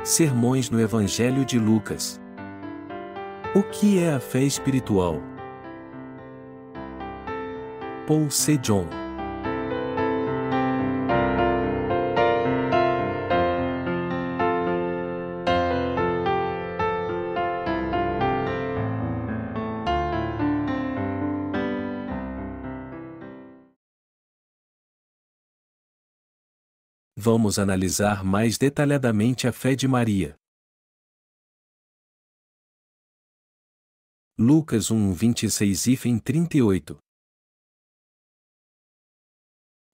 Sermões no Evangelho de Lucas. O que é a fé espiritual? Paul Sejong. Vamos analisar mais detalhadamente a fé de Maria. Lucas 1:26-38.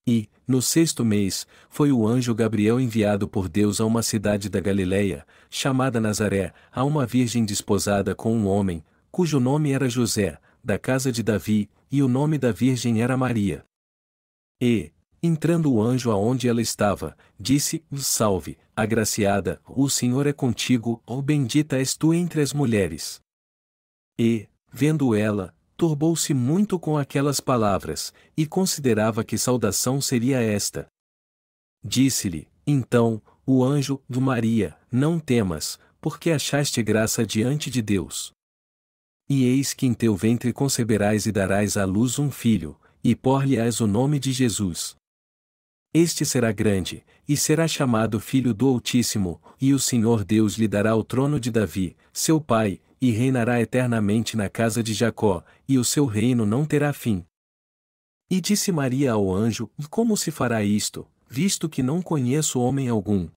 E, no 6º mês, foi o anjo Gabriel enviado por Deus a uma cidade da Galileia, chamada Nazaré, a uma virgem desposada com um homem, cujo nome era José, da casa de Davi, e o nome da virgem era Maria. E, entrando o anjo aonde ela estava, disse: Salve, agraciada, o Senhor é contigo, ou bendita és tu entre as mulheres. E, vendo ela, turbou-se muito com aquelas palavras, e considerava que saudação seria esta. Disse-lhe, então, o anjo: Maria, não temas, porque achaste graça diante de Deus. E eis que em teu ventre conceberás e darás à luz um filho, e por-lhe-ás o nome de Jesus. Este será grande, e será chamado Filho do Altíssimo, e o Senhor Deus lhe dará o trono de Davi, seu pai, e reinará eternamente na casa de Jacó, e o seu reino não terá fim. E disse Maria ao anjo: Como se fará isto, visto que não conheço homem algum?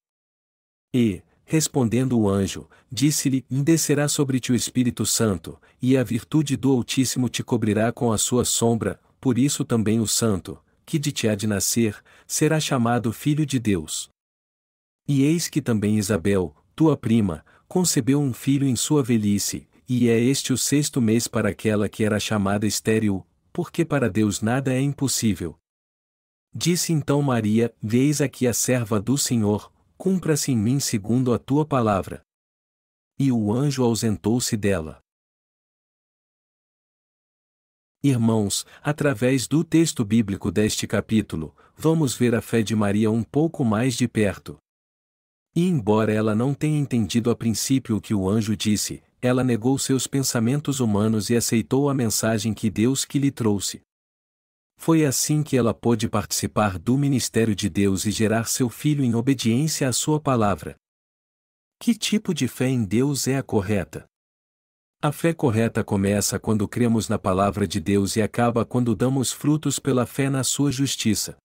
E, respondendo o anjo, disse-lhe: Descerá sobre ti o Espírito Santo, e a virtude do Altíssimo te cobrirá com a sua sombra, por isso também o Santo, que de ti há de nascer, será chamado Filho de Deus. E eis que também Isabel, tua prima, concebeu um filho em sua velhice, e é este o 6º mês para aquela que era chamada estéril, porque para Deus nada é impossível. Disse então Maria: Eis aqui a serva do Senhor, cumpra-se em mim segundo a tua palavra. E o anjo ausentou-se dela. Irmãos, através do texto bíblico deste capítulo, vamos ver a fé de Maria um pouco mais de perto. E embora ela não tenha entendido a princípio o que o anjo disse, ela negou seus pensamentos humanos e aceitou a mensagem que Deus lhe trouxe. Foi assim que ela pôde participar do ministério de Deus e gerar seu filho em obediência à sua palavra. Que tipo de fé em Deus é a correta? A fé correta começa quando cremos na palavra de Deus e acaba quando damos frutos pela fé na sua justiça.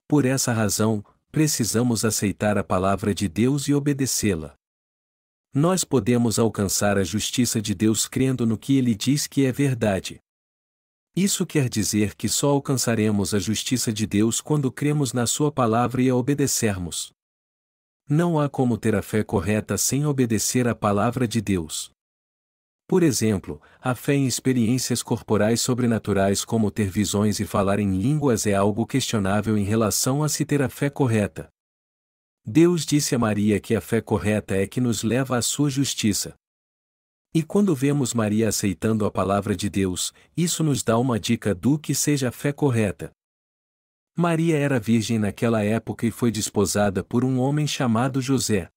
Por essa razão, precisamos aceitar a palavra de Deus e obedecê-la. Nós podemos alcançar a justiça de Deus crendo no que Ele diz que é verdade. Isso quer dizer que só alcançaremos a justiça de Deus quando cremos na sua palavra e a obedecermos. Não há como ter a fé correta sem obedecer à palavra de Deus. Por exemplo, a fé em experiências corporais sobrenaturais como ter visões e falar em línguas é algo questionável em relação a se ter a fé correta. Deus disse a Maria que a fé correta é que nos leva à sua justiça. E quando vemos Maria aceitando a palavra de Deus, isso nos dá uma dica do que seja a fé correta. Maria era virgem naquela época e foi desposada por um homem chamado José.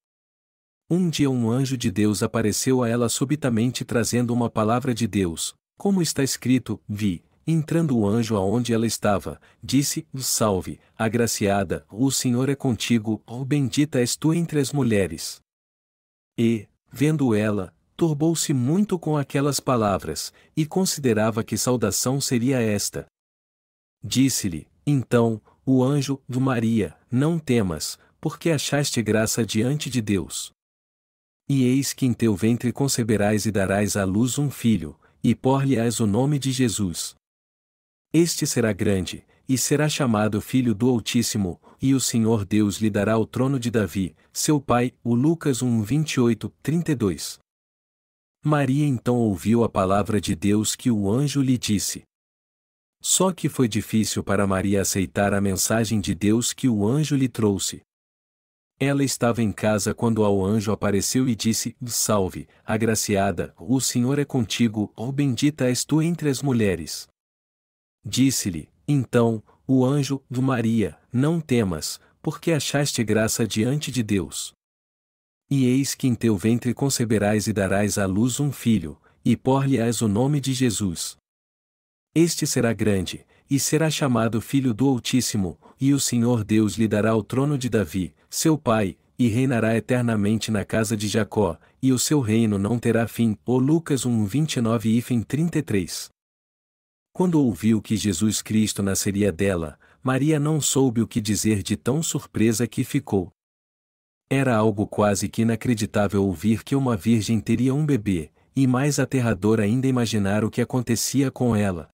Um dia um anjo de Deus apareceu a ela subitamente trazendo uma palavra de Deus, como está escrito: Vi, entrando o anjo aonde ela estava, disse: Salve, agraciada, o Senhor é contigo, ou bendita és tu entre as mulheres. E, vendo ela, turbou-se muito com aquelas palavras, e considerava que saudação seria esta. Disse-lhe, então, o anjo: Maria, não temas, porque achaste graça diante de Deus. E eis que em teu ventre conceberás e darás à luz um filho, e por-lhe-ás o nome de Jesus. Este será grande, e será chamado Filho do Altíssimo, e o Senhor Deus lhe dará o trono de Davi, seu pai. O Lucas 1:28-32. Maria então ouviu a palavra de Deus que o anjo lhe disse. Só que foi difícil para Maria aceitar a mensagem de Deus que o anjo lhe trouxe. Ela estava em casa quando ao anjo apareceu e disse: Salve, agraciada, o Senhor é contigo, ou bendita és tu entre as mulheres. Disse-lhe, então, o anjo: Maria, não temas, porque achaste graça diante de Deus. E eis que em teu ventre conceberás e darás à luz um filho, e pôr-lhe-ás o nome de Jesus. Este será grande, e será chamado Filho do Altíssimo, e o Senhor Deus lhe dará o trono de Davi, seu pai, e reinará eternamente na casa de Jacó, e o seu reino não terá fim. Lucas 1:29-33. Quando ouviu que Jesus Cristo nasceria dela, Maria não soube o que dizer de tão surpresa que ficou. Era algo quase que inacreditável ouvir que uma virgem teria um bebê, e mais aterrador ainda imaginar o que acontecia com ela.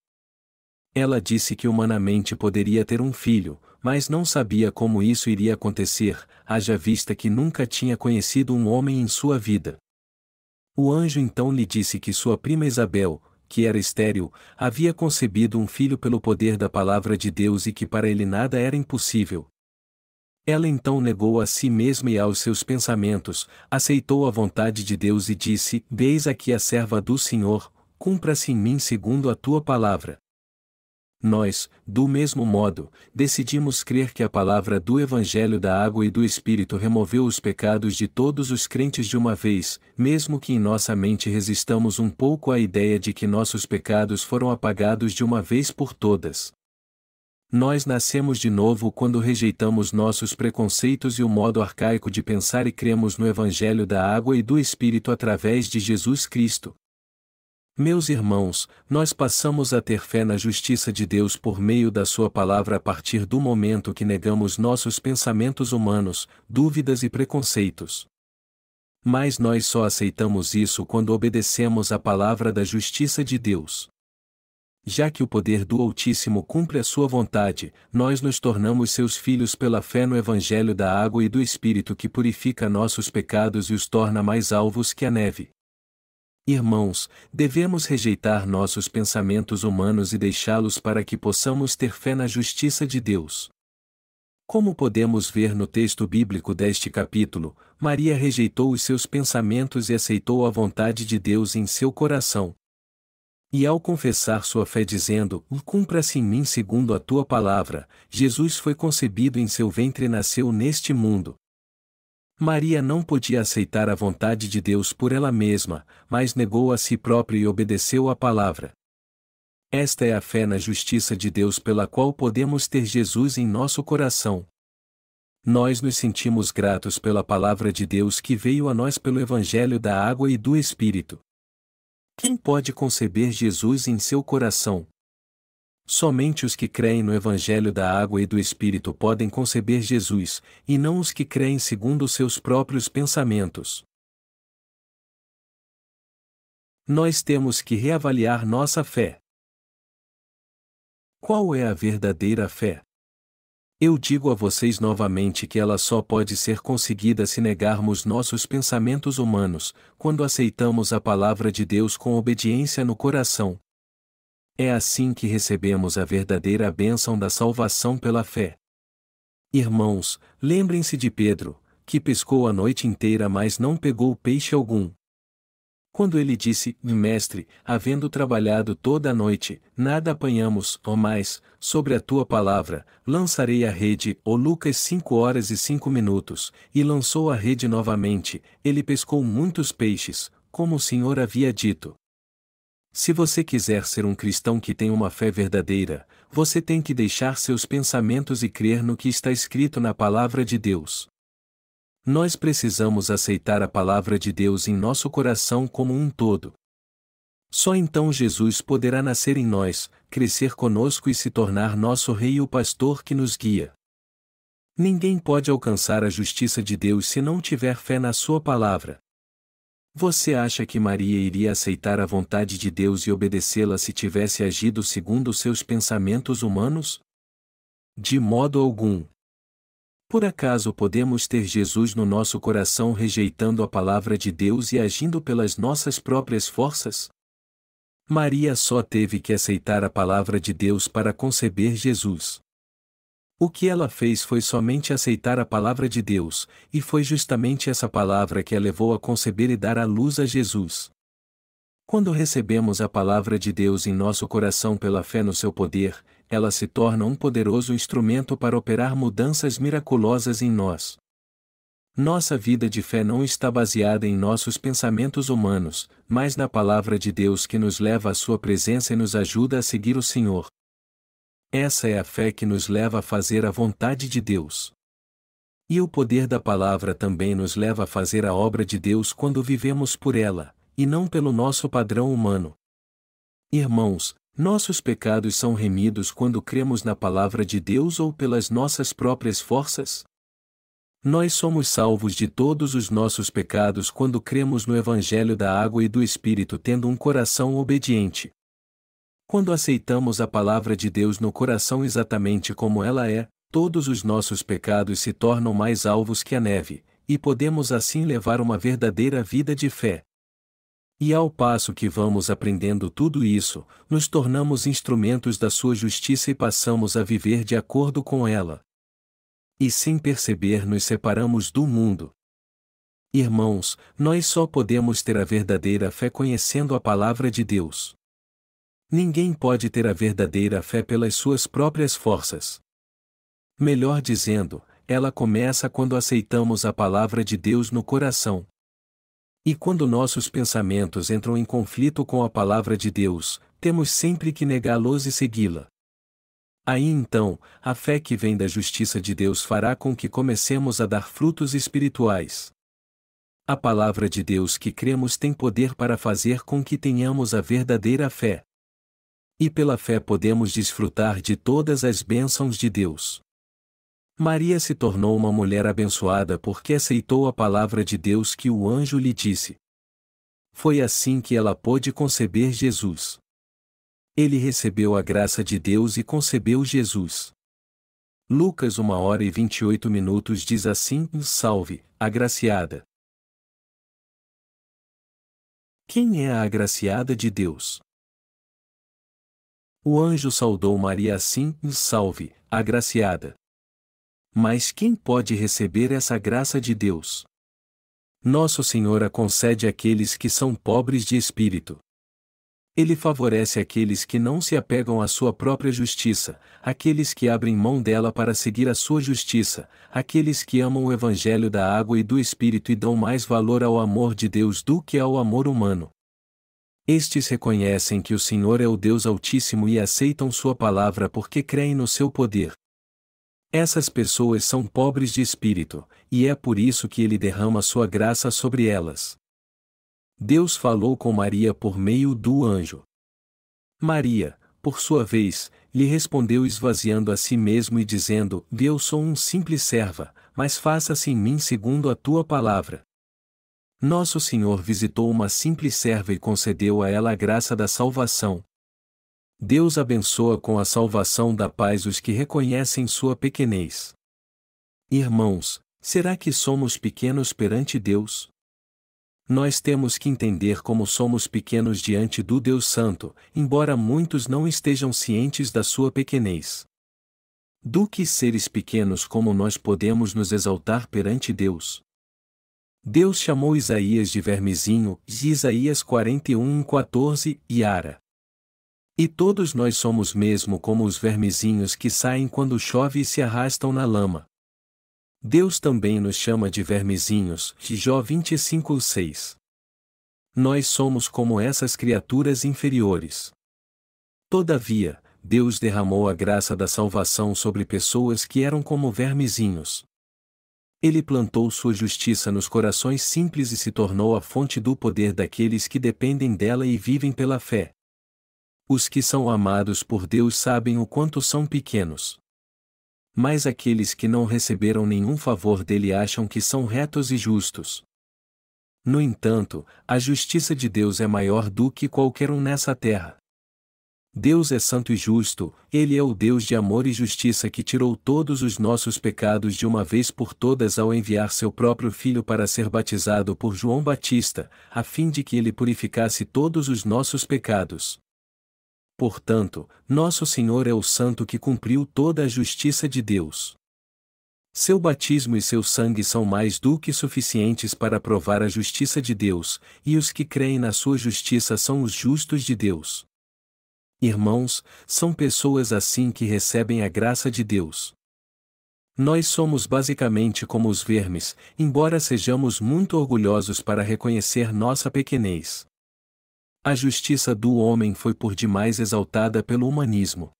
Ela disse que humanamente poderia ter um filho, mas não sabia como isso iria acontecer, haja vista que nunca tinha conhecido um homem em sua vida. O anjo então lhe disse que sua prima Isabel, que era estéril, havia concebido um filho pelo poder da palavra de Deus e que para ele nada era impossível. Ela então negou a si mesma e aos seus pensamentos, aceitou a vontade de Deus e disse: Eis aqui a serva do Senhor, cumpra-se em mim segundo a tua palavra. Nós, do mesmo modo, decidimos crer que a palavra do Evangelho da Água e do Espírito removeu os pecados de todos os crentes de uma vez, mesmo que em nossa mente resistamos um pouco à ideia de que nossos pecados foram apagados de uma vez por todas. Nós nascemos de novo quando rejeitamos nossos preconceitos e o modo arcaico de pensar e cremos no Evangelho da Água e do Espírito através de Jesus Cristo. Meus irmãos, nós passamos a ter fé na justiça de Deus por meio da Sua palavra a partir do momento que negamos nossos pensamentos humanos, dúvidas e preconceitos. Mas nós só aceitamos isso quando obedecemos à palavra da justiça de Deus. Já que o poder do Altíssimo cumpre a sua vontade, nós nos tornamos seus filhos pela fé no Evangelho da Água e do Espírito que purifica nossos pecados e os torna mais alvos que a neve. Irmãos, devemos rejeitar nossos pensamentos humanos e deixá-los para que possamos ter fé na justiça de Deus. Como podemos ver no texto bíblico deste capítulo, Maria rejeitou os seus pensamentos e aceitou a vontade de Deus em seu coração. E ao confessar sua fé dizendo: Cumpra-se em mim segundo a tua palavra, Jesus foi concebido em seu ventre e nasceu neste mundo. Maria não podia aceitar a vontade de Deus por ela mesma, mas negou a si própria e obedeceu à palavra. Esta é a fé na justiça de Deus pela qual podemos ter Jesus em nosso coração. Nós nos sentimos gratos pela palavra de Deus que veio a nós pelo Evangelho da Água e do Espírito. Quem pode conceber Jesus em seu coração? Somente os que creem no Evangelho da Água e do Espírito podem conceber Jesus, e não os que creem segundo os seus próprios pensamentos. Nós temos que reavaliar nossa fé. Qual é a verdadeira fé? Eu digo a vocês novamente que ela só pode ser conseguida se negarmos nossos pensamentos humanos, quando aceitamos a palavra de Deus com obediência no coração. É assim que recebemos a verdadeira bênção da salvação pela fé. Irmãos, lembrem-se de Pedro, que pescou a noite inteira mas não pegou peixe algum. Quando ele disse: Mestre, havendo trabalhado toda a noite, nada apanhamos, mas, sobre a tua palavra, lançarei a rede. Lucas 5:05, e lançou a rede novamente, ele pescou muitos peixes, como o Senhor havia dito. Se você quiser ser um cristão que tem uma fé verdadeira, você tem que deixar seus pensamentos e crer no que está escrito na palavra de Deus. Nós precisamos aceitar a palavra de Deus em nosso coração como um todo. Só então Jesus poderá nascer em nós, crescer conosco e se tornar nosso Rei e o pastor que nos guia. Ninguém pode alcançar a justiça de Deus se não tiver fé na sua palavra. Você acha que Maria iria aceitar a vontade de Deus e obedecê-la se tivesse agido segundo os seus pensamentos humanos? De modo algum. Por acaso podemos ter Jesus no nosso coração rejeitando a palavra de Deus e agindo pelas nossas próprias forças? Maria só teve que aceitar a palavra de Deus para conceber Jesus. O que ela fez foi somente aceitar a palavra de Deus, e foi justamente essa palavra que a levou a conceber e dar à luz a Jesus. Quando recebemos a palavra de Deus em nosso coração pela fé no seu poder, ela se torna um poderoso instrumento para operar mudanças miraculosas em nós. Nossa vida de fé não está baseada em nossos pensamentos humanos, mas na palavra de Deus que nos leva à sua presença e nos ajuda a seguir o Senhor. Essa é a fé que nos leva a fazer a vontade de Deus. E o poder da palavra também nos leva a fazer a obra de Deus quando vivemos por ela, e não pelo nosso padrão humano. Irmãos, nossos pecados são remidos quando cremos na palavra de Deus ou pelas nossas próprias forças? Nós somos salvos de todos os nossos pecados quando cremos no Evangelho da Água e do Espírito tendo um coração obediente. Quando aceitamos a palavra de Deus no coração exatamente como ela é, todos os nossos pecados se tornam mais alvos que a neve, e podemos assim levar uma verdadeira vida de fé. E ao passo que vamos aprendendo tudo isso, nos tornamos instrumentos da sua justiça e passamos a viver de acordo com ela. E sem perceber nos separamos do mundo. Irmãos, nós só podemos ter a verdadeira fé conhecendo a palavra de Deus. Ninguém pode ter a verdadeira fé pelas suas próprias forças. Melhor dizendo, ela começa quando aceitamos a palavra de Deus no coração. E quando nossos pensamentos entram em conflito com a palavra de Deus, temos sempre que negá-los e segui-la. Aí então, a fé que vem da justiça de Deus fará com que comecemos a dar frutos espirituais. A palavra de Deus que cremos tem poder para fazer com que tenhamos a verdadeira fé. E pela fé podemos desfrutar de todas as bênçãos de Deus. Maria se tornou uma mulher abençoada porque aceitou a palavra de Deus que o anjo lhe disse. Foi assim que ela pôde conceber Jesus. Ele recebeu a graça de Deus e concebeu Jesus. Lucas 1h28 diz assim: Salve, agraciada. Quem é a agraciada de Deus? O anjo saudou Maria assim: Salve, agraciada. Mas quem pode receber essa graça de Deus? Nosso Senhor a concede àqueles que são pobres de espírito. Ele favorece aqueles que não se apegam à sua própria justiça, aqueles que abrem mão dela para seguir a sua justiça, aqueles que amam o Evangelho da Água e do Espírito e dão mais valor ao amor de Deus do que ao amor humano. Estes reconhecem que o Senhor é o Deus Altíssimo e aceitam sua palavra porque creem no seu poder. Essas pessoas são pobres de espírito, e é por isso que ele derrama sua graça sobre elas. Deus falou com Maria por meio do anjo. Maria, por sua vez, lhe respondeu esvaziando a si mesmo e dizendo: Eu sou um simples serva, mas faça-se em mim segundo a tua palavra. Nosso Senhor visitou uma simples serva e concedeu a ela a graça da salvação. Deus abençoa com a salvação da paz os que reconhecem sua pequenez. Irmãos, será que somos pequenos perante Deus? Nós temos que entender como somos pequenos diante do Deus Santo, embora muitos não estejam cientes da sua pequenez. Do que seres pequenos como nós podemos nos exaltar perante Deus? Deus chamou Isaías de vermezinho, de Isaías 41:14, e Ara. E todos nós somos mesmo como os vermezinhos que saem quando chove e se arrastam na lama. Deus também nos chama de vermezinhos, de Jó 25:6. Nós somos como essas criaturas inferiores. Todavia, Deus derramou a graça da salvação sobre pessoas que eram como vermezinhos. Ele plantou sua justiça nos corações simples e se tornou a fonte do poder daqueles que dependem dela e vivem pela fé. Os que são amados por Deus sabem o quanto são pequenos. Mas aqueles que não receberam nenhum favor dele acham que são retos e justos. No entanto, a justiça de Deus é maior do que qualquer um nessa terra. Deus é santo e justo, Ele é o Deus de amor e justiça que tirou todos os nossos pecados de uma vez por todas ao enviar seu próprio Filho para ser batizado por João Batista, a fim de que ele purificasse todos os nossos pecados. Portanto, nosso Senhor é o Santo que cumpriu toda a justiça de Deus. Seu batismo e seu sangue são mais do que suficientes para provar a justiça de Deus, e os que creem na sua justiça são os justos de Deus. Irmãos, são pessoas assim que recebem a graça de Deus. Nós somos basicamente como os vermes, embora sejamos muito orgulhosos para reconhecer nossa pequenez. A justiça do homem foi por demais exaltada pelo humanismo.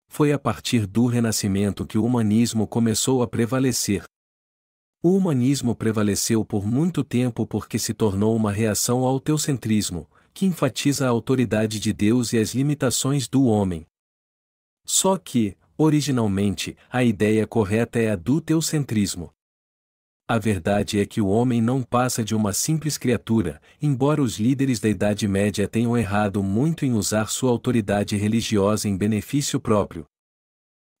Foi a partir do Renascimento que o humanismo começou a prevalecer. O humanismo prevaleceu por muito tempo porque se tornou uma reação ao teocentrismo, que enfatiza a autoridade de Deus e as limitações do homem. Só que, originalmente, a ideia correta é a do teocentrismo. A verdade é que o homem não passa de uma simples criatura, embora os líderes da Idade Média tenham errado muito em usar sua autoridade religiosa em benefício próprio.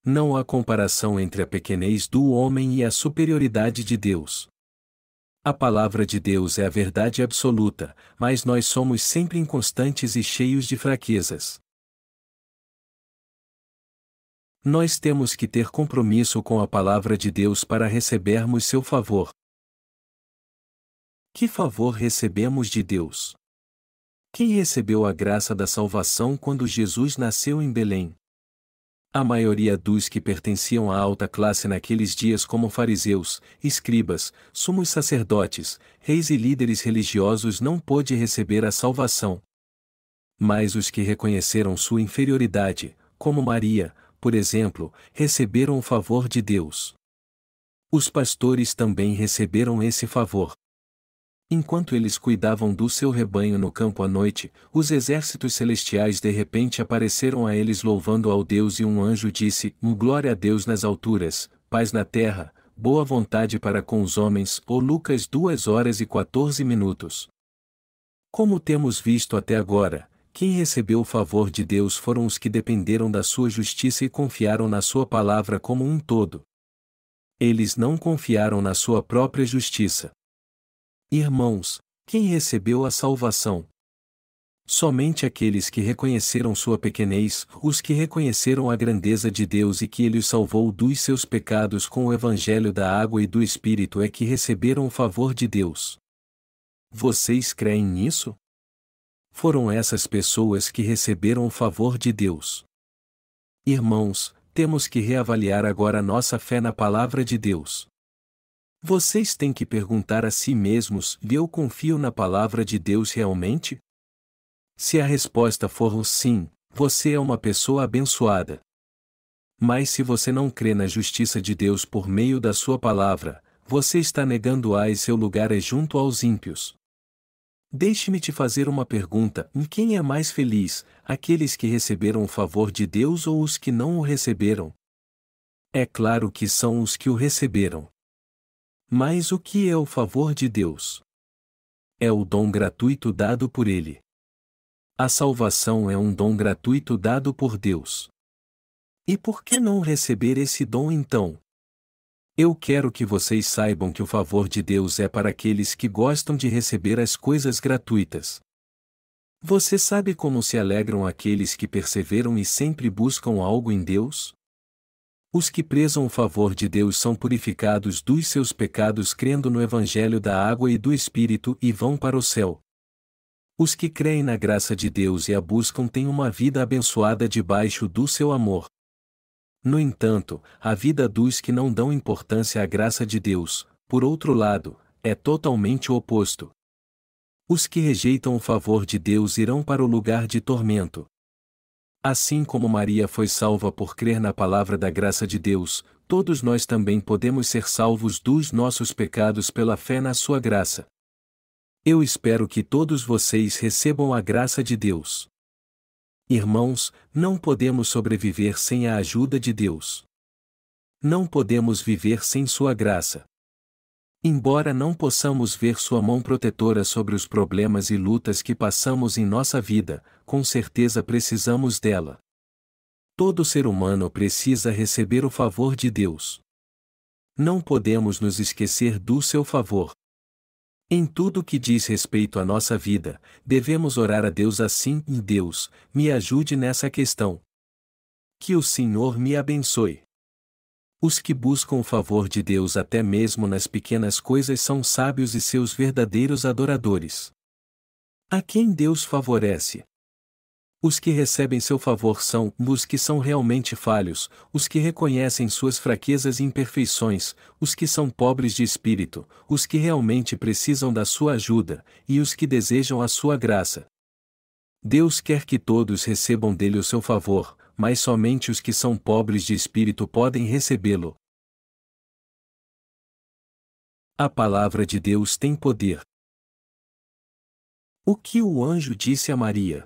Não há comparação entre a pequenez do homem e a superioridade de Deus. A palavra de Deus é a verdade absoluta, mas nós somos sempre inconstantes e cheios de fraquezas. Nós temos que ter compromisso com a palavra de Deus para recebermos seu favor. Que favor recebemos de Deus? Quem recebeu a graça da salvação quando Jesus nasceu em Belém? A maioria dos que pertenciam à alta classe naqueles dias, como fariseus, escribas, sumos sacerdotes, reis e líderes religiosos, não pôde receber a salvação. Mas os que reconheceram sua inferioridade, como Maria, por exemplo, receberam o favor de Deus. Os pastores também receberam esse favor. Enquanto eles cuidavam do seu rebanho no campo à noite, os exércitos celestiais de repente apareceram a eles louvando ao Deus, e um anjo disse: Glória a Deus nas alturas, paz na terra, boa vontade para com os homens. Lucas 2h14. Como temos visto até agora, quem recebeu o favor de Deus foram os que dependeram da sua justiça e confiaram na sua palavra como um todo. Eles não confiaram na sua própria justiça. Irmãos, quem recebeu a salvação? Somente aqueles que reconheceram sua pequenez, os que reconheceram a grandeza de Deus e que Ele os salvou dos seus pecados com o Evangelho da água e do Espírito é que receberam o favor de Deus. Vocês creem nisso? Foram essas pessoas que receberam o favor de Deus. Irmãos, temos que reavaliar agora nossa fé na palavra de Deus. Vocês têm que perguntar a si mesmos: eu confio na palavra de Deus realmente? Se a resposta for o sim, você é uma pessoa abençoada. Mas se você não crê na justiça de Deus por meio da sua palavra, você está negando-a e seu lugar é junto aos ímpios. Deixe-me te fazer uma pergunta: quem é mais feliz, aqueles que receberam o favor de Deus ou os que não o receberam? É claro que são os que o receberam. Mas o que é o favor de Deus? É o dom gratuito dado por Ele. A salvação é um dom gratuito dado por Deus. E por que não receber esse dom então? Eu quero que vocês saibam que o favor de Deus é para aqueles que gostam de receber as coisas gratuitas. Você sabe como se alegram aqueles que perseveram e sempre buscam algo em Deus? Os que prezam o favor de Deus são purificados dos seus pecados crendo no Evangelho da água e do Espírito e vão para o céu. Os que creem na graça de Deus e a buscam têm uma vida abençoada debaixo do seu amor. No entanto, a vida dos que não dão importância à graça de Deus, por outro lado, é totalmente o oposto. Os que rejeitam o favor de Deus irão para o lugar de tormento. Assim como Maria foi salva por crer na palavra da graça de Deus, todos nós também podemos ser salvos dos nossos pecados pela fé na sua graça. Eu espero que todos vocês recebam a graça de Deus. Irmãos, não podemos sobreviver sem a ajuda de Deus. Não podemos viver sem sua graça. Embora não possamos ver sua mão protetora sobre os problemas e lutas que passamos em nossa vida, com certeza precisamos dela. Todo ser humano precisa receber o favor de Deus. Não podemos nos esquecer do seu favor. Em tudo que diz respeito à nossa vida, devemos orar a Deus assim: Deus, me ajude nessa questão. Que o Senhor me abençoe. Os que buscam o favor de Deus até mesmo nas pequenas coisas são sábios e seus verdadeiros adoradores. A quem Deus favorece? Os que recebem seu favor são os que são realmente falhos, os que reconhecem suas fraquezas e imperfeições, os que são pobres de espírito, os que realmente precisam da sua ajuda, e os que desejam a sua graça. Deus quer que todos recebam dele o seu favor, mas somente os que são pobres de espírito podem recebê-lo. A palavra de Deus tem poder. O que o anjo disse a Maria?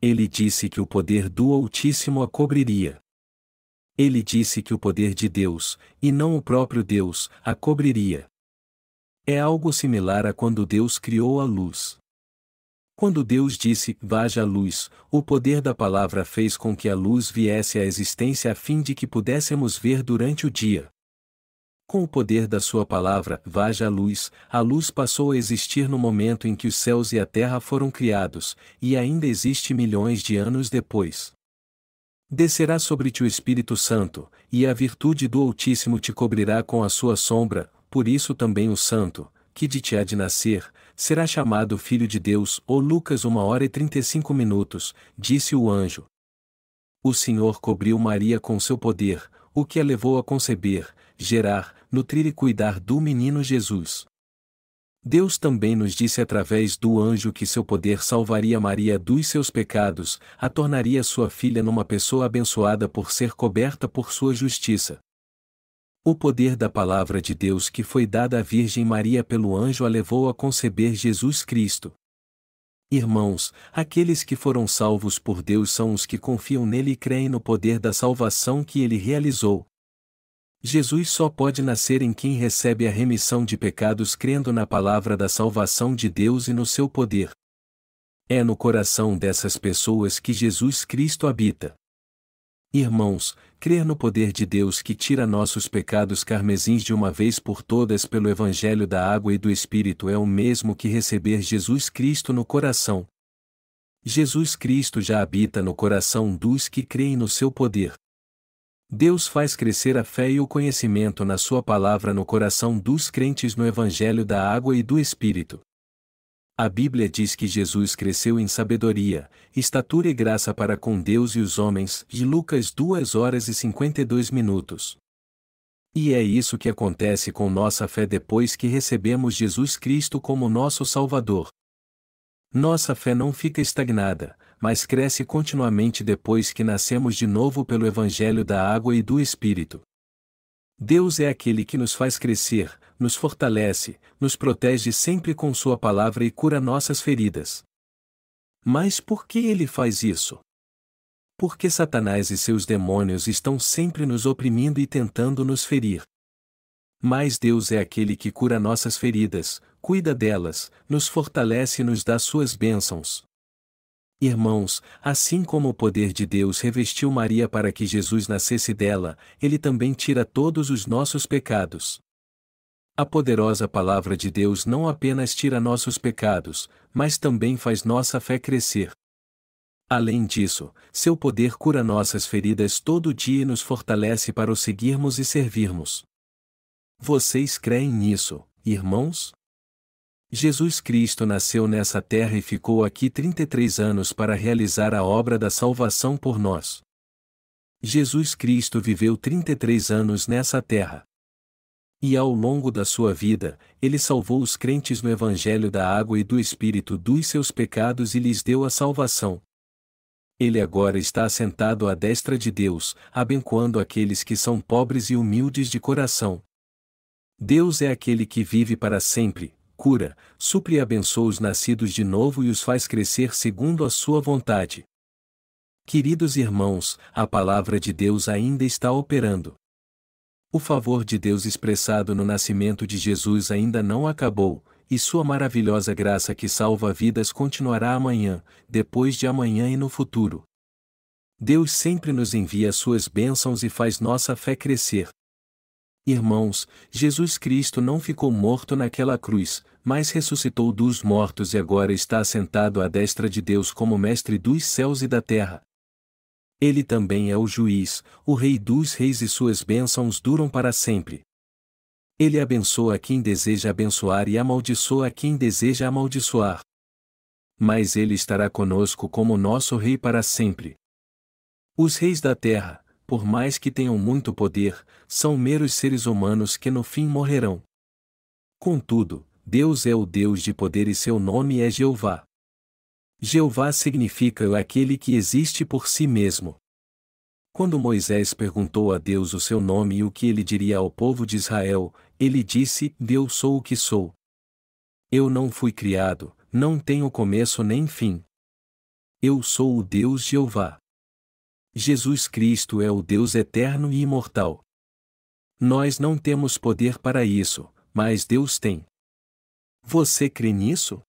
Ele disse que o poder do Altíssimo a cobriria. Ele disse que o poder de Deus, e não o próprio Deus, a cobriria. É algo similar a quando Deus criou a luz. Quando Deus disse, haja a luz, o poder da palavra fez com que a luz viesse à existência a fim de que pudéssemos ver durante o dia. Com o poder da sua palavra, haja a luz passou a existir no momento em que os céus e a terra foram criados, e ainda existe milhões de anos depois. Descerá sobre ti o Espírito Santo, e a virtude do Altíssimo te cobrirá com a sua sombra, por isso também o Santo, que de ti há de nascer, será chamado Filho de Deus. Ou Lucas 1h35, disse o anjo. O Senhor cobriu Maria com seu poder, o que a levou a conceber, gerar, nutrir e cuidar do menino Jesus. Deus também nos disse através do anjo que seu poder salvaria Maria dos seus pecados, a tornaria sua filha numa pessoa abençoada por ser coberta por sua justiça. O poder da palavra de Deus que foi dada à Virgem Maria pelo anjo a levou a conceber Jesus Cristo. Irmãos, aqueles que foram salvos por Deus são os que confiam nele e creem no poder da salvação que ele realizou. Jesus só pode nascer em quem recebe a remissão de pecados crendo na palavra da salvação de Deus e no seu poder. É no coração dessas pessoas que Jesus Cristo habita. Irmãos, crer no poder de Deus que tira nossos pecados carmesins de uma vez por todas pelo Evangelho da Água e do Espírito é o mesmo que receber Jesus Cristo no coração. Jesus Cristo já habita no coração dos que creem no seu poder. Deus faz crescer a fé e o conhecimento na sua palavra no coração dos crentes no Evangelho da Água e do Espírito. A Bíblia diz que Jesus cresceu em sabedoria, estatura e graça para com Deus e os homens, de Lucas 2h52. E é isso que acontece com nossa fé depois que recebemos Jesus Cristo como nosso Salvador. Nossa fé não fica estagnada, mas cresce continuamente depois que nascemos de novo pelo Evangelho da Água e do Espírito. Deus é aquele que nos faz crescer, nos fortalece, nos protege sempre com sua palavra e cura nossas feridas. Mas por que ele faz isso? Porque Satanás e seus demônios estão sempre nos oprimindo e tentando nos ferir. Mas Deus é aquele que cura nossas feridas, cuida delas, nos fortalece e nos dá suas bênçãos. Irmãos, assim como o poder de Deus revestiu Maria para que Jesus nascesse dela, ele também tira todos os nossos pecados. A poderosa palavra de Deus não apenas tira nossos pecados, mas também faz nossa fé crescer. Além disso, seu poder cura nossas feridas todo dia e nos fortalece para o seguirmos e servirmos. Vocês creem nisso, irmãos? Jesus Cristo nasceu nessa terra e ficou aqui 33 anos para realizar a obra da salvação por nós. Jesus Cristo viveu 33 anos nessa terra. E ao longo da sua vida, ele salvou os crentes no Evangelho da Água e do Espírito dos seus pecados e lhes deu a salvação. Ele agora está assentado à destra de Deus, abençoando aqueles que são pobres e humildes de coração. Deus é aquele que vive para sempre, cura, supre e abençoa os nascidos de novo e os faz crescer segundo a sua vontade. Queridos irmãos, a palavra de Deus ainda está operando. O favor de Deus expressado no nascimento de Jesus ainda não acabou, e sua maravilhosa graça que salva vidas continuará amanhã, depois de amanhã e no futuro. Deus sempre nos envia suas bênçãos e faz nossa fé crescer. Irmãos, Jesus Cristo não ficou morto naquela cruz, mas ressuscitou dos mortos e agora está assentado à destra de Deus como Mestre dos céus e da terra. Ele também é o juiz, o Rei dos reis e suas bênçãos duram para sempre. Ele abençoa a quem deseja abençoar e amaldiçoa a quem deseja amaldiçoar. Mas ele estará conosco como nosso rei para sempre. Os reis da terra, por mais que tenham muito poder, são meros seres humanos que no fim morrerão. Contudo, Deus é o Deus de poder e seu nome é Jeová. Jeová significa aquele que existe por si mesmo. Quando Moisés perguntou a Deus o seu nome e o que ele diria ao povo de Israel, ele disse: Eu sou o que sou. Eu não fui criado, não tenho começo nem fim. Eu sou o Deus Jeová. Jesus Cristo é o Deus eterno e imortal. Nós não temos poder para isso, mas Deus tem. Você crê nisso?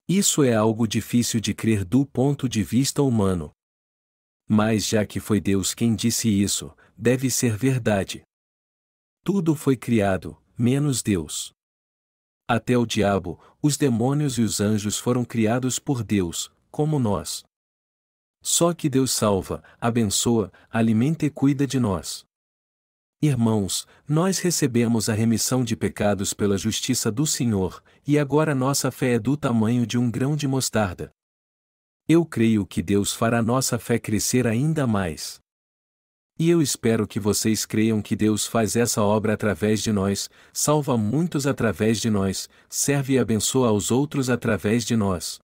Isso é algo difícil de crer do ponto de vista humano. Mas já que foi Deus quem disse isso, deve ser verdade. Tudo foi criado, menos Deus. Até o diabo, os demônios e os anjos foram criados por Deus, como nós. Só que Deus salva, abençoa, alimenta e cuida de nós. Irmãos, nós recebemos a remissão de pecados pela justiça do Senhor, e agora nossa fé é do tamanho de um grão de mostarda. Eu creio que Deus fará nossa fé crescer ainda mais. E eu espero que vocês creiam que Deus faz essa obra através de nós, salva muitos através de nós, serve e abençoa aos outros através de nós.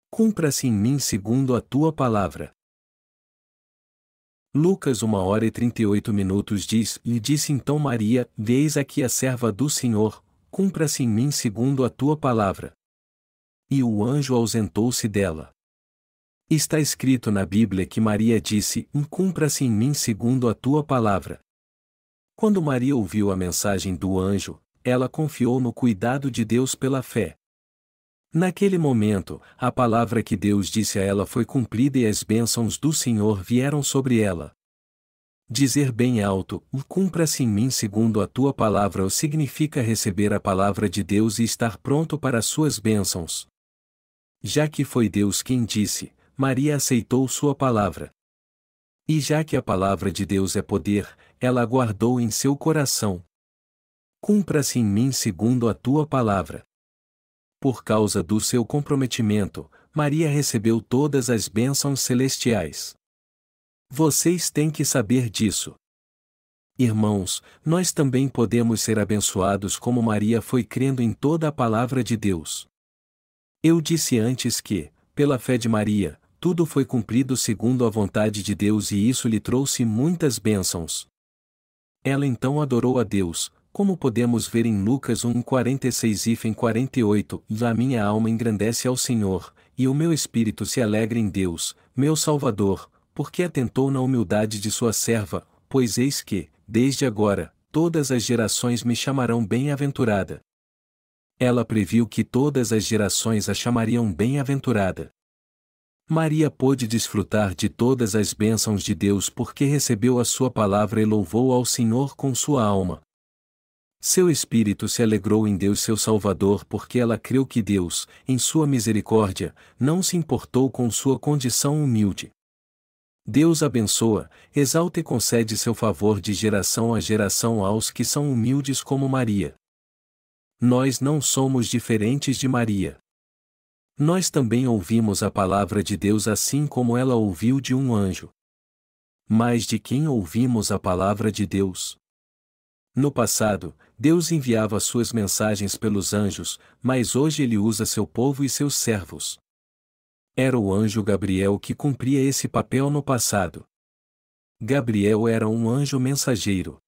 Cumpra-se em mim segundo a tua palavra. Lucas 1h38 diz: E disse então Maria: Eis aqui a serva do Senhor, cumpra-se em mim segundo a tua palavra. E o anjo ausentou-se dela. Está escrito na Bíblia que Maria disse: Cumpra-se em mim segundo a tua palavra. Quando Maria ouviu a mensagem do anjo, ela confiou no cuidado de Deus pela fé. Naquele momento, a palavra que Deus disse a ela foi cumprida e as bênçãos do Senhor vieram sobre ela. Dizer bem alto: Cumpra-se em mim segundo a tua palavra significa receber a palavra de Deus e estar pronto para as suas bênçãos. Já que foi Deus quem disse, Maria aceitou sua palavra. E já que a palavra de Deus é poder, ela guardou em seu coração. Cumpra-se em mim segundo a tua palavra. Por causa do seu comprometimento, Maria recebeu todas as bênçãos celestiais. Vocês têm que saber disso. Irmãos, nós também podemos ser abençoados como Maria foi crendo em toda a palavra de Deus. Eu disse antes que, pela fé de Maria, tudo foi cumprido segundo a vontade de Deus e isso lhe trouxe muitas bênçãos. Ela então adorou a Deus, como podemos ver em Lucas 1:46-48, A minha alma engrandece ao Senhor, e o meu espírito se alegra em Deus, meu Salvador, porque atentou na humildade de sua serva, pois eis que, desde agora, todas as gerações me chamarão bem-aventurada. Ela previu que todas as gerações a chamariam bem-aventurada. Maria pôde desfrutar de todas as bênçãos de Deus porque recebeu a sua palavra e louvou ao Senhor com sua alma. Seu espírito se alegrou em Deus seu Salvador porque ela creu que Deus, em sua misericórdia, não se importou com sua condição humilde. Deus abençoa, exalta e concede seu favor de geração a geração aos que são humildes como Maria. Nós não somos diferentes de Maria. Nós também ouvimos a palavra de Deus assim como ela ouviu de um anjo. Mas de quem ouvimos a palavra de Deus? No passado, Deus enviava suas mensagens pelos anjos, mas hoje ele usa seu povo e seus servos. Era o anjo Gabriel que cumpria esse papel no passado. Gabriel era um anjo mensageiro.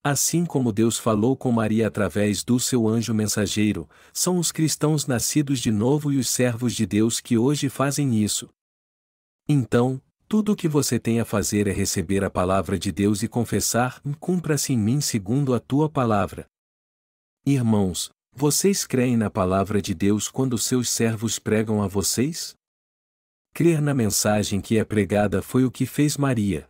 Assim como Deus falou com Maria através do seu anjo mensageiro, são os cristãos nascidos de novo e os servos de Deus que hoje fazem isso. Então, tudo o que você tem a fazer é receber a palavra de Deus e confessar: Cumpra-se em mim segundo a tua palavra. Irmãos, vocês creem na palavra de Deus quando seus servos pregam a vocês? Crer na mensagem que é pregada foi o que fez Maria.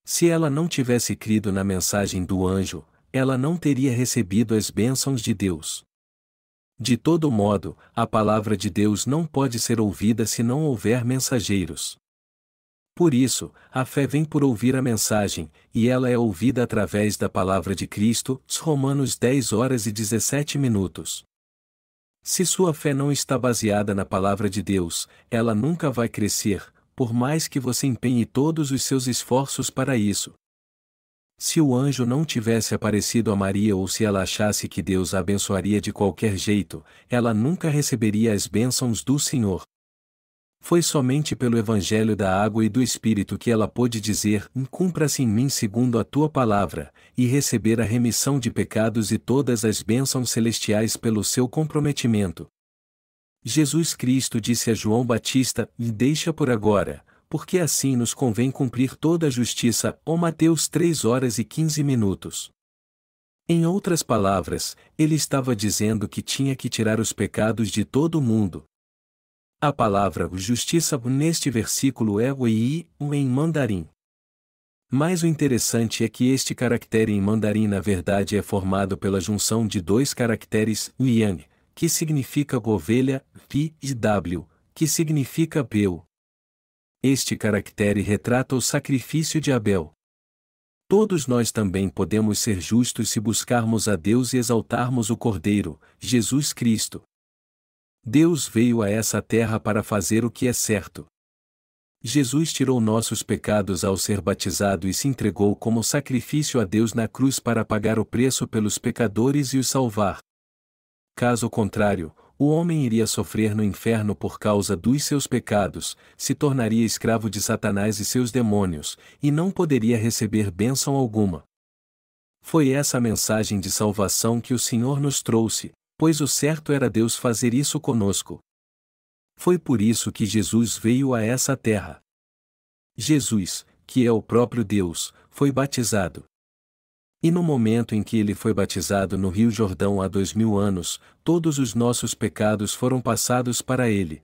Se ela não tivesse crido na mensagem do anjo, ela não teria recebido as bênçãos de Deus. De todo modo, a palavra de Deus não pode ser ouvida se não houver mensageiros. Por isso, a fé vem por ouvir a mensagem, e ela é ouvida através da palavra de Cristo. Romanos 10h17. Se sua fé não está baseada na palavra de Deus, ela nunca vai crescer, por mais que você empenhe todos os seus esforços para isso. Se o anjo não tivesse aparecido a Maria ou se ela achasse que Deus a abençoaria de qualquer jeito, ela nunca receberia as bênçãos do Senhor. Foi somente pelo Evangelho da água e do Espírito que ela pôde dizer: cumpra-se em mim segundo a tua palavra, e receber a remissão de pecados e todas as bênçãos celestiais pelo seu comprometimento. Jesus Cristo disse a João Batista: deixa por agora, porque assim nos convém cumprir toda a justiça. Mateus 3h15. Em outras palavras, ele estava dizendo que tinha que tirar os pecados de todo o mundo. A palavra justiça neste versículo é Wei, em mandarim. Mas o interessante é que este caractere em mandarim na verdade é formado pela junção de dois caracteres Liang, que significa ovelha, Pi e W, que significa Beu. Este caractere retrata o sacrifício de Abel. Todos nós também podemos ser justos se buscarmos a Deus e exaltarmos o Cordeiro, Jesus Cristo. Deus veio a essa terra para fazer o que é certo. Jesus tirou nossos pecados ao ser batizado e se entregou como sacrifício a Deus na cruz para pagar o preço pelos pecadores e os salvar. Caso contrário, o homem iria sofrer no inferno por causa dos seus pecados, se tornaria escravo de Satanás e seus demônios, e não poderia receber bênção alguma. Foi essa a mensagem de salvação que o Senhor nos trouxe, pois o certo era Deus fazer isso conosco. Foi por isso que Jesus veio a essa terra. Jesus, que é o próprio Deus, foi batizado. E no momento em que ele foi batizado no Rio Jordão há 2000 anos, todos os nossos pecados foram passados para ele.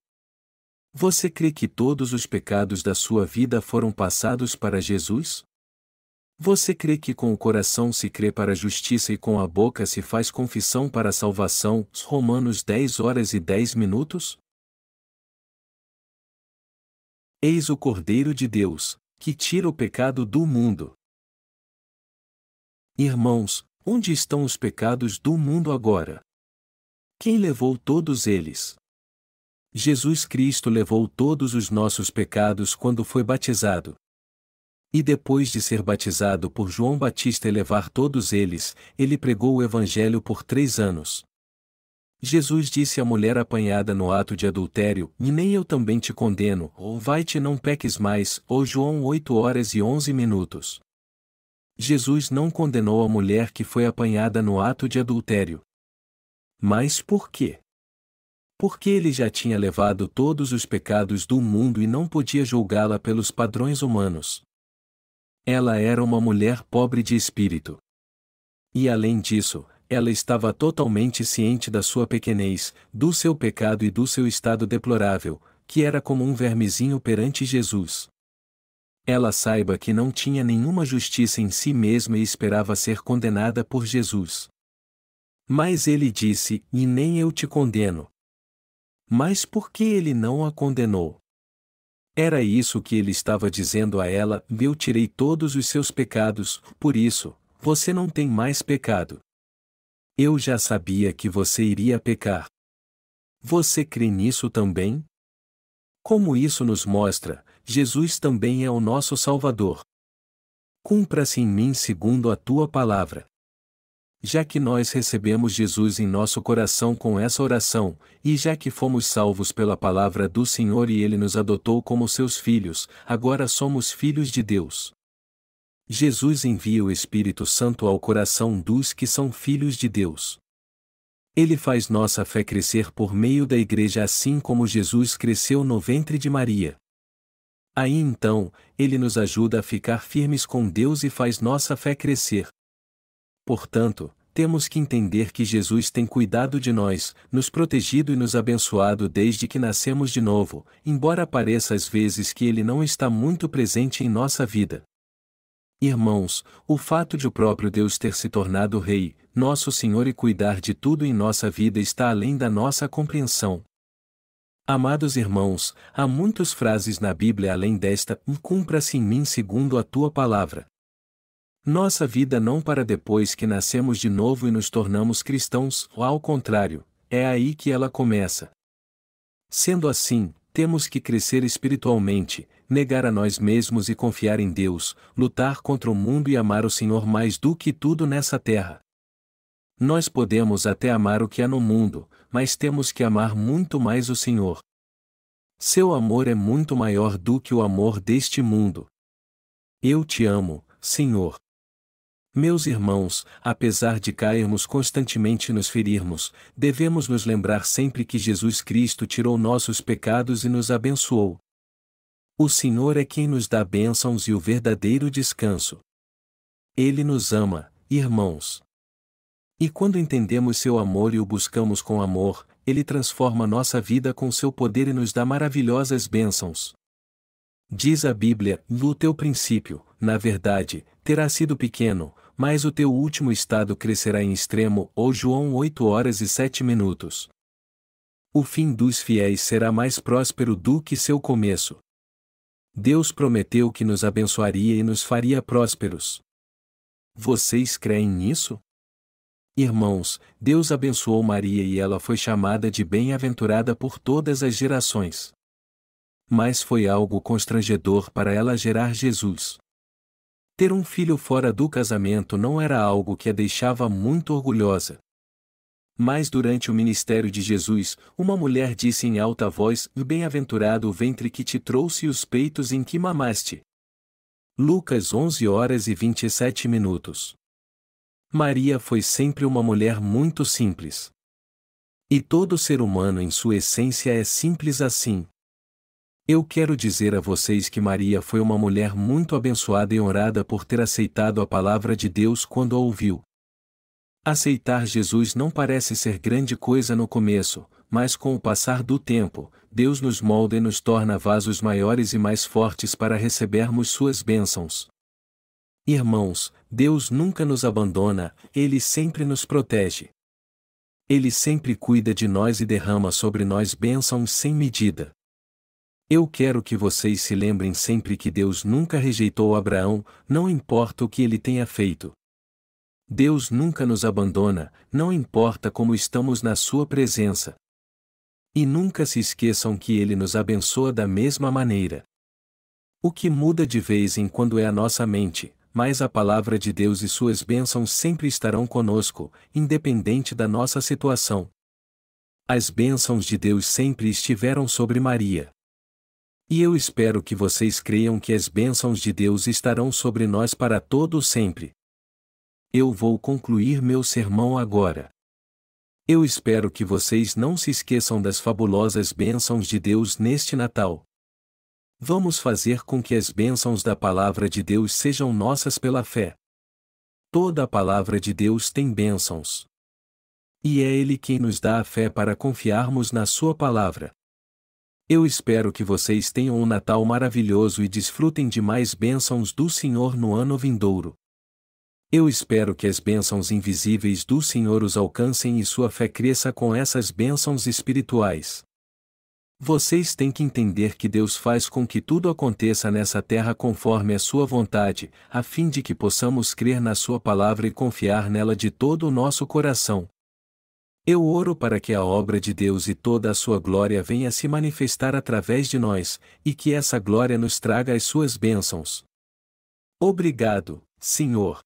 Você crê que todos os pecados da sua vida foram passados para Jesus? Você crê que com o coração se crê para a justiça e com a boca se faz confissão para a salvação? Romanos 10h10. Eis o Cordeiro de Deus, que tira o pecado do mundo. Irmãos, onde estão os pecados do mundo agora? Quem levou todos eles? Jesus Cristo levou todos os nossos pecados quando foi batizado. E depois de ser batizado por João Batista e levar todos eles, ele pregou o Evangelho por 3 anos. Jesus disse à mulher apanhada no ato de adultério: e nem eu também te condeno, ou vai-te não peques mais, ou João 8h11. Jesus não condenou a mulher que foi apanhada no ato de adultério. Mas por quê? Porque ele já tinha levado todos os pecados do mundo e não podia julgá-la pelos padrões humanos. Ela era uma mulher pobre de espírito. E além disso, ela estava totalmente ciente da sua pequenez, do seu pecado e do seu estado deplorável, que era como um vermezinho perante Jesus. Ela saiba que não tinha nenhuma justiça em si mesma e esperava ser condenada por Jesus. Mas ele disse: e nem eu te condeno. Mas por que ele não a condenou? Era isso que ele estava dizendo a ela: eu tirei todos os seus pecados, por isso, você não tem mais pecado. Eu já sabia que você iria pecar. Você crê nisso também? Como isso nos mostra, Jesus também é o nosso Salvador. Cumpra-se em mim segundo a tua palavra. Já que nós recebemos Jesus em nosso coração com essa oração, e já que fomos salvos pela palavra do Senhor e Ele nos adotou como seus filhos, agora somos filhos de Deus. Jesus envia o Espírito Santo ao coração dos que são filhos de Deus. Ele faz nossa fé crescer por meio da Igreja assim como Jesus cresceu no ventre de Maria. Aí então, Ele nos ajuda a ficar firmes com Deus e faz nossa fé crescer. Portanto, temos que entender que Jesus tem cuidado de nós, nos protegido e nos abençoado desde que nascemos de novo, embora pareça às vezes que Ele não está muito presente em nossa vida. Irmãos, o fato de o próprio Deus ter se tornado Rei, nosso Senhor e cuidar de tudo em nossa vida está além da nossa compreensão. Amados irmãos, há muitas frases na Bíblia além desta: cumpra-se em mim segundo a tua palavra. Nossa vida não para depois que nascemos de novo e nos tornamos cristãos, ou ao contrário, é aí que ela começa. Sendo assim, temos que crescer espiritualmente, negar a nós mesmos e confiar em Deus, lutar contra o mundo e amar o Senhor mais do que tudo nessa terra. Nós podemos até amar o que há no mundo, mas temos que amar muito mais o Senhor. Seu amor é muito maior do que o amor deste mundo. Eu te amo, Senhor. Meus irmãos, apesar de cairmos constantemente e nos ferirmos, devemos nos lembrar sempre que Jesus Cristo tirou nossos pecados e nos abençoou. O Senhor é quem nos dá bênçãos e o verdadeiro descanso. Ele nos ama, irmãos. E quando entendemos seu amor e o buscamos com amor, Ele transforma nossa vida com seu poder e nos dá maravilhosas bênçãos. Diz a Bíblia: o teu princípio, na verdade, terá sido pequeno, mas o teu último estado crescerá em extremo. Ou João 8h07. O fim dos fiéis será mais próspero do que seu começo. Deus prometeu que nos abençoaria e nos faria prósperos. Vocês creem nisso? Irmãos, Deus abençoou Maria e ela foi chamada de bem-aventurada por todas as gerações. Mas foi algo constrangedor para ela gerar Jesus. Ter um filho fora do casamento não era algo que a deixava muito orgulhosa. Mas durante o ministério de Jesus, uma mulher disse em alta voz: bem-aventurado o ventre que te trouxe e os peitos em que mamaste. Lucas 11h27. Maria foi sempre uma mulher muito simples. E todo ser humano em sua essência é simples assim. Eu quero dizer a vocês que Maria foi uma mulher muito abençoada e honrada por ter aceitado a palavra de Deus quando a ouviu. Aceitar Jesus não parece ser grande coisa no começo, mas com o passar do tempo, Deus nos molda e nos torna vasos maiores e mais fortes para recebermos suas bênçãos. Irmãos, Deus nunca nos abandona, Ele sempre nos protege. Ele sempre cuida de nós e derrama sobre nós bênçãos sem medida. Eu quero que vocês se lembrem sempre que Deus nunca rejeitou Abraão, não importa o que ele tenha feito. Deus nunca nos abandona, não importa como estamos na sua presença. E nunca se esqueçam que Ele nos abençoa da mesma maneira. O que muda de vez em quando é a nossa mente, mas a palavra de Deus e suas bênçãos sempre estarão conosco, independente da nossa situação. As bênçãos de Deus sempre estiveram sobre Maria. E eu espero que vocês creiam que as bênçãos de Deus estarão sobre nós para todo sempre. Eu vou concluir meu sermão agora. Eu espero que vocês não se esqueçam das fabulosas bênçãos de Deus neste Natal. Vamos fazer com que as bênçãos da palavra de Deus sejam nossas pela fé. Toda a palavra de Deus tem bênçãos. E é Ele quem nos dá a fé para confiarmos na sua palavra. Eu espero que vocês tenham um Natal maravilhoso e desfrutem de mais bênçãos do Senhor no ano vindouro. Eu espero que as bênçãos invisíveis do Senhor os alcancem e sua fé cresça com essas bênçãos espirituais. Vocês têm que entender que Deus faz com que tudo aconteça nessa terra conforme a sua vontade, a fim de que possamos crer na sua palavra e confiar nela de todo o nosso coração. Eu oro para que a obra de Deus e toda a sua glória venha se manifestar através de nós, e que essa glória nos traga as suas bênçãos. Obrigado, Senhor.